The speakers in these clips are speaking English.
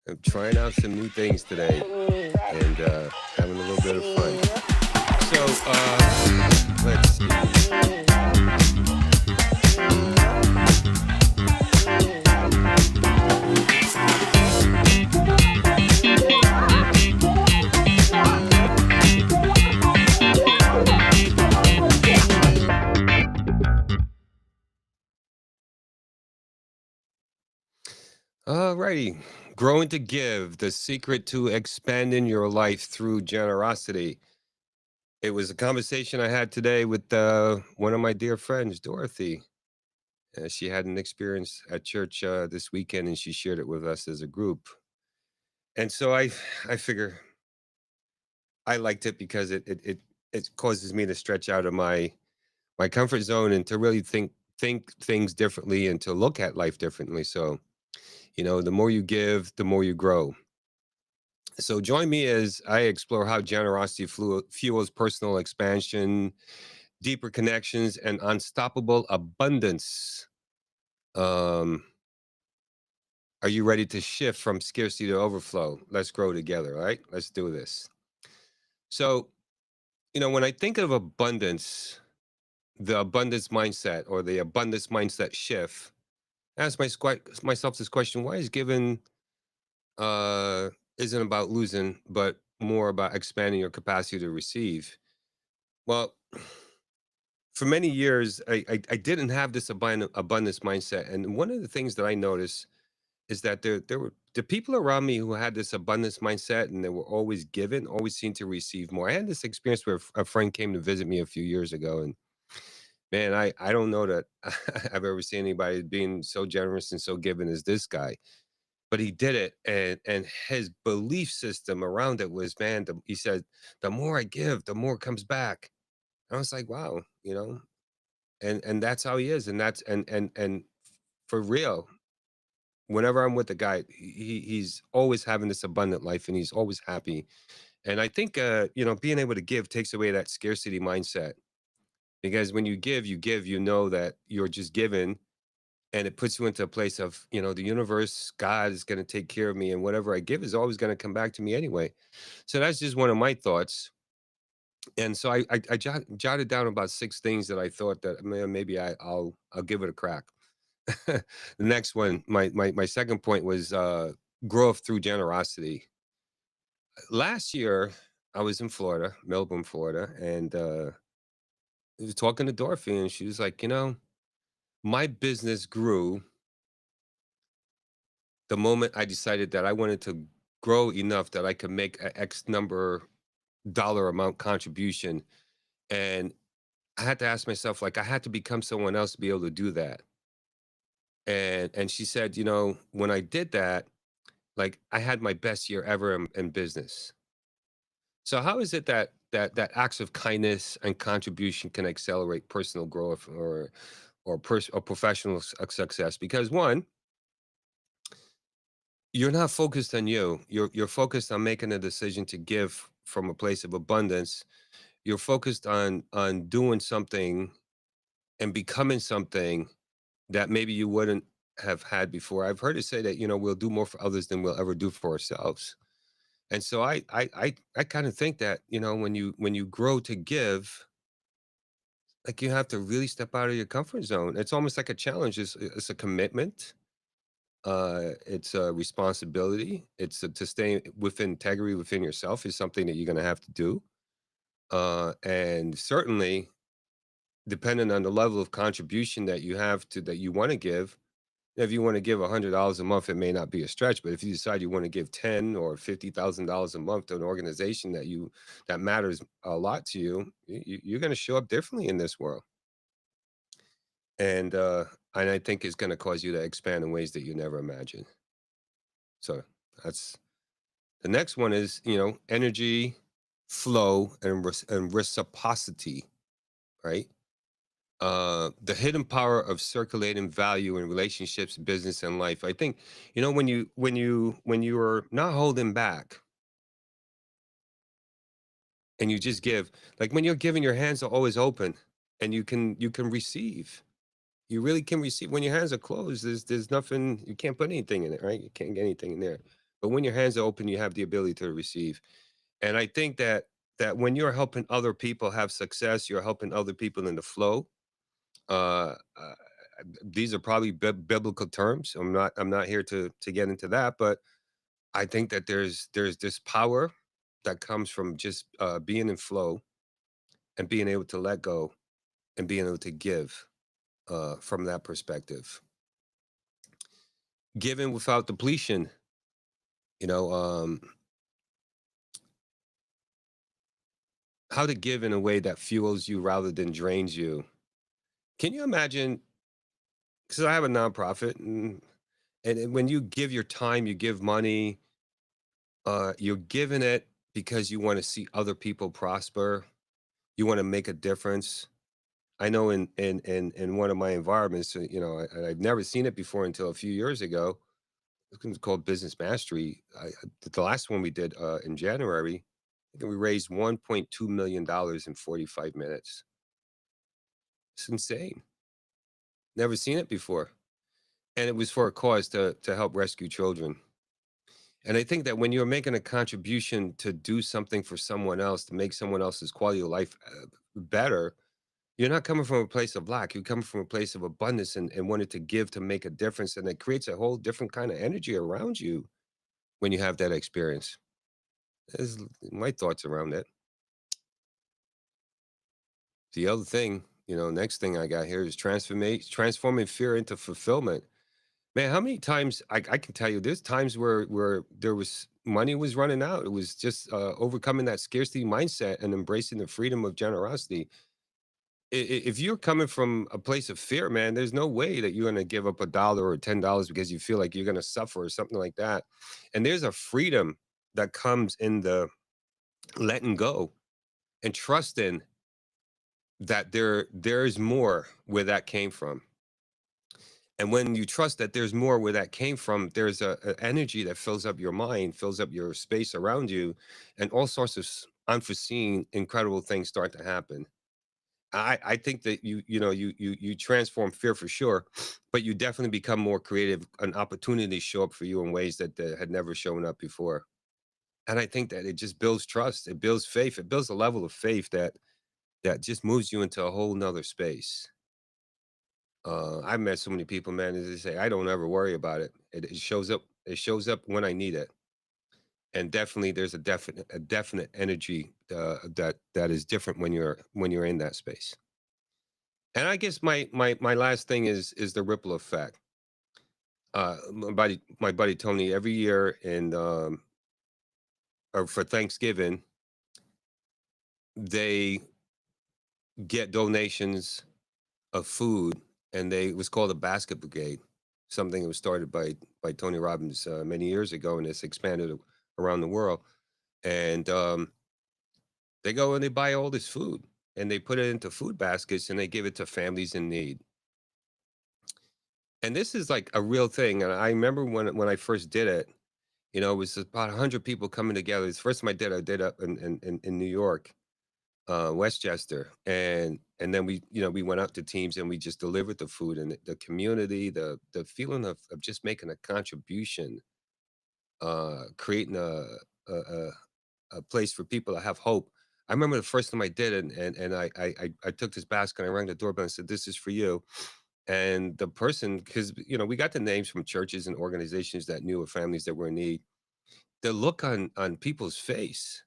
I'm trying out some new things today and having a little bit of fun. So let's see. Alrighty. Growing to give, the secret to expanding your life through generosity. It was a conversation I had today with one of my dear friends, Dorothy. She had an experience at church this weekend, and she shared it with us as a group. And so I figure I liked it because it causes me to stretch out of my comfort zone and to really think things differently and to look at life differently. So, the more you give, the more you grow. So join me as I explore how generosity fuels personal expansion, deeper connections, and unstoppable abundance. Um, are you ready to shift from scarcity to overflow? Let's grow together, all right? Let's do this. So, when I think of abundance, the abundance mindset or the abundance mindset shift, I ask myself this question: why is giving uh, isn't about losing, but more about expanding your capacity to receive? Well, for many years, I didn't have this abundance mindset, and one of the things that I noticed is that there were the people around me who had this abundance mindset, and they were always given, always seemed to receive more. I had this experience where a friend came to visit me a few years ago, and man, I don't know that I've ever seen anybody being so generous and so giving as this guy. But he did it, and his belief system around it was, man. He said, "The more I give, the more comes back." And I was like, "Wow," and that's how he is, and that's and for real. Whenever I'm with the guy, he's always having this abundant life, and he's always happy. And I think being able to give takes away that scarcity mindset because when you give, you give. You know that you're just given, and it puts you into a place of the universe, God is going to take care of me, and whatever I give is always going to come back to me anyway. So that's just one of my thoughts. And so I jotted down about six things that I thought that maybe I'll give it a crack. The next one, my second point was growth through generosity. Last year, I was in Florida, Melbourne, Florida, and I was talking to Dorothy, and she was like, my business grew the moment I decided that I wanted to grow enough that I could make a X number dollar amount contribution. And I had to ask myself, like, I had to become someone else to be able to do that. And she said, when I did that, like I had my best year ever in business. So how is it that acts of kindness and contribution can accelerate personal growth or professional success? Because one, you're not focused on you. You're focused on making a decision to give from a place of abundance. You're focused on doing something and becoming something that maybe you wouldn't have had before. I've heard it say that we'll do more for others than we'll ever do for ourselves. And so I kind of think that when you grow to give, like you have to really step out of your comfort zone. It's almost like a challenge. It's a commitment. It's a responsibility. To stay with integrity within yourself is something that you're going to have to do. And certainly, depending on the level of contribution that you have to that you want to give. If you want to give $100 a month, it may not be a stretch. But if you decide you want to give ten or $50,000 a month to an organization that matters a lot to you, you're going to show up differently in this world. And I think it's going to cause you to expand in ways that you never imagined. So that's the next one is energy, flow, and reciprocity, right? The hidden power of circulating value in relationships, business, and life. I think when you are not holding back and you just give, like when you're giving, your hands are always open, and you can receive. You really can receive. When your hands are closed, there's nothing. You can't put anything in it, right? You can't get anything in there. but when your hands are open, you have the ability to receive. And I think that when you're helping other people have success, you're helping other people in the flow. Uh, uh, these are probably biblical terms. I'm not here to get into that, but I think that there's this power that comes from just being in flow and being able to let go and being able to give from that perspective. Giving without depletion, you know, how to give in a way that fuels you rather than drains you. Can you imagine? Because I have a nonprofit, and when you give your time, you give money, you're giving it because you want to see other people prosper. You want to make a difference. I know in one of my environments, I've never seen it before until a few years ago. It's called Business Mastery. The last one we did in January, I think we raised $1.2 million in 45 minutes. It's insane. Never seen it before, and it was for a cause to help rescue children. And I think that when you're making a contribution to do something for someone else, to make someone else's quality of life better, you're not coming from a place of lack. You're coming from a place of abundance and wanting to give to make a difference. And it creates a whole different kind of energy around you when you have that experience. Is my thoughts around it. The other thing, next thing I got here is transforming fear into fulfillment. Man, how many times I can tell you there's times where there was money was running out. It was just overcoming that scarcity mindset and embracing the freedom of generosity. If you're coming from a place of fear, man, there's no way that you're gonna give up $1 or $10 because you feel like you're gonna suffer or something like that. And there's a freedom that comes in the letting go and trusting that there's more where that came from. And when you trust that there's more where that came from, there's a energy that fills up your mind, fills up your space around you, and all sorts of unforeseen, incredible things start to happen. I think that you transform fear for sure, but you definitely become more creative. An opportunity show up for you in ways that had never shown up before. And I think that it just builds trust, it builds faith, it builds a level of faith that just moves you into a whole nother space. I've met so many people, man, as they say, I don't ever worry about it. It shows up. It shows up when I need it, and definitely there's a definite energy that is different when you're in that space. And I guess my last thing is the ripple effect. My buddy Tony every year in or for Thanksgiving they get donations of food, and it was called a basket brigade, something that was started by Tony Robbins many years ago, and it's expanded around the world. And they go and they buy all this food, and they put it into food baskets, and they give it to families in need. And this is like a real thing. And I remember when I first did it, it was about 100 people coming together. It's the first time I did up in New York, Westchester, and then we went out to teams and we just delivered the food, and the community, the feeling of just making a contribution, creating a a place for people to have hope. I remember the first time I did it, and I took this basket and I rang the doorbell and said, "This is for you." And the person, because we got the names from churches and organizations that knew of families that were in need. The look on people's face,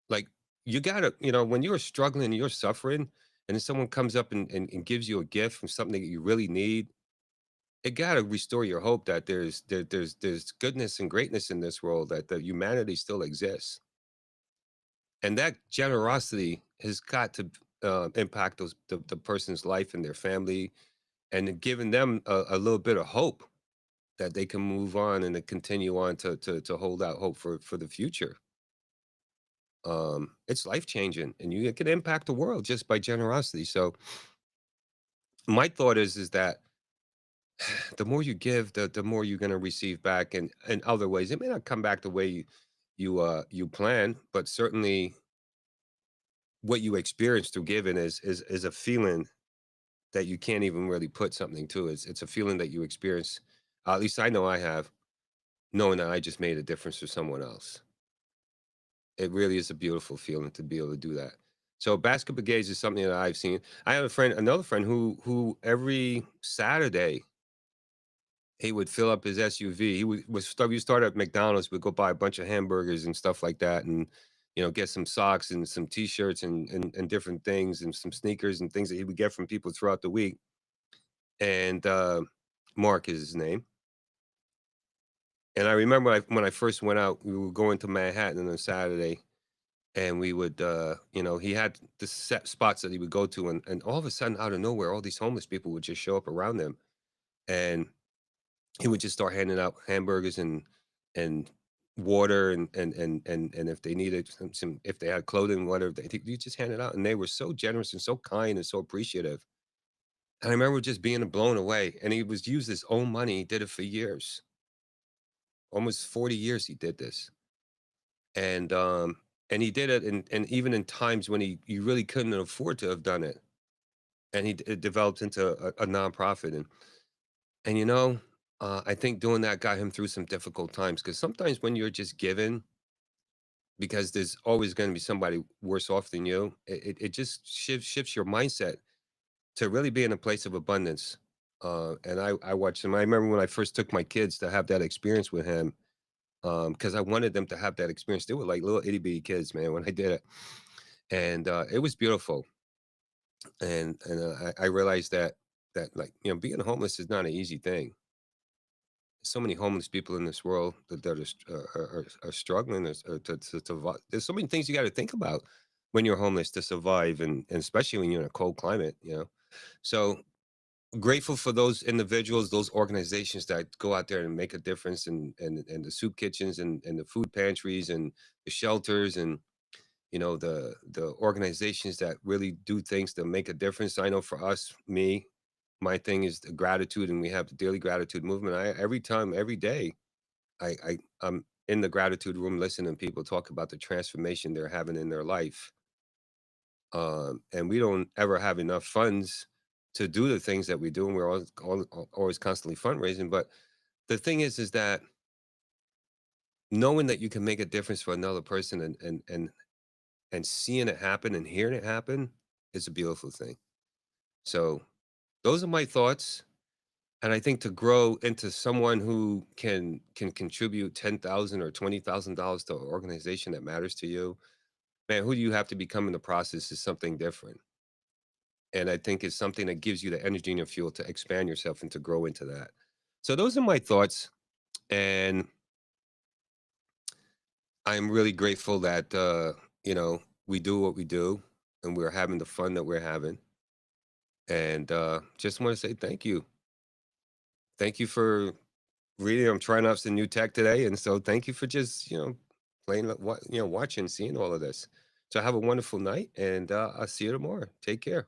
like, you gotta when you're struggling, you're suffering, and then someone comes up and gives you a gift from something that you really need, it gotta restore your hope that there's goodness and greatness in this world, that the humanity still exists. And that generosity has got to impact the person's life and their family, and giving them a little bit of hope that they can move on and to continue on to hold out hope for the future. It's life changing, and you can impact the world just by generosity. So my thought is that the more you give, the more you're going to receive back, and in other ways. It may not come back the way you plan, but certainly what you experience through giving is a feeling that you can't even really put something to. It's a feeling that you experience. At least I know I have. knowing that I just made a difference for someone else. It really is a beautiful feeling to be able to do that. So basket brigades is something that I've seen. I have a friend, another friend who every Saturday he would fill up his SUV. He would start. We start at McDonald's. We'd go buy a bunch of hamburgers and stuff like that, and get some socks and some T-shirts and different things and some sneakers and things that he would get from people throughout the week. And Mark is his name. And I remember when I first went out, we were going to Manhattan on a Saturday, and we would, he had the set spots that he would go to, and all of a sudden, out of nowhere, all these homeless people would just show up around him, and he would just start handing out hamburgers and water and if they needed some if they had clothing, whatever, you just hand it out, and they were so generous and so kind and so appreciative. And I remember just being blown away. And he was used his own money. He did it for years, almost 40 years. He did this, and and he did it, and even in times when he really couldn't afford to have done it, and it developed into a nonprofit. And I think doing that got him through some difficult times, because sometimes when you're just given, because there's always going to be somebody worse off than you, it just shifts your mindset to really be in a place of abundance. And I watched him. I remember when I first took my kids to have that experience with him, because I wanted them to have that experience. They were like little itty bitty kids, man, when I did it, and it was beautiful. And I realized that, like, being homeless is not an easy thing. So many homeless people in this world that are struggling, to survive. There's so many things you got to think about when you're homeless to survive, and especially when you're in a cold climate. So grateful for those individuals, those organizations that go out there and make a difference, and the soup kitchens and the food pantries and the shelters, and the organizations that really do things to make a difference. I know for us, my thing is the gratitude, and we have the daily gratitude movement. Every time, every day, I'm in the gratitude room listening to people talk about the transformation they're having in their life. And we don't ever have enough funds to do the things that we do, and we're always constantly fundraising. But the thing is that knowing that you can make a difference for another person, and seeing it happen and hearing it happen is a beautiful thing. So those are my thoughts. And I think to grow into someone who can contribute 10,000 or $20,000 to an organization that matters to you, man, who do you have to become in the process is something different. And I think it's something that gives you the energy and your fuel to expand yourself and to grow into that. So those are my thoughts. And I'm really grateful that we do what we do, and we're having the fun that we're having. And just want to say thank you. Thank you for reading. I'm trying out some new tech today, and so thank you for just playing, what watching, seeing all of this. So have a wonderful night, and I'll see you tomorrow. Take care.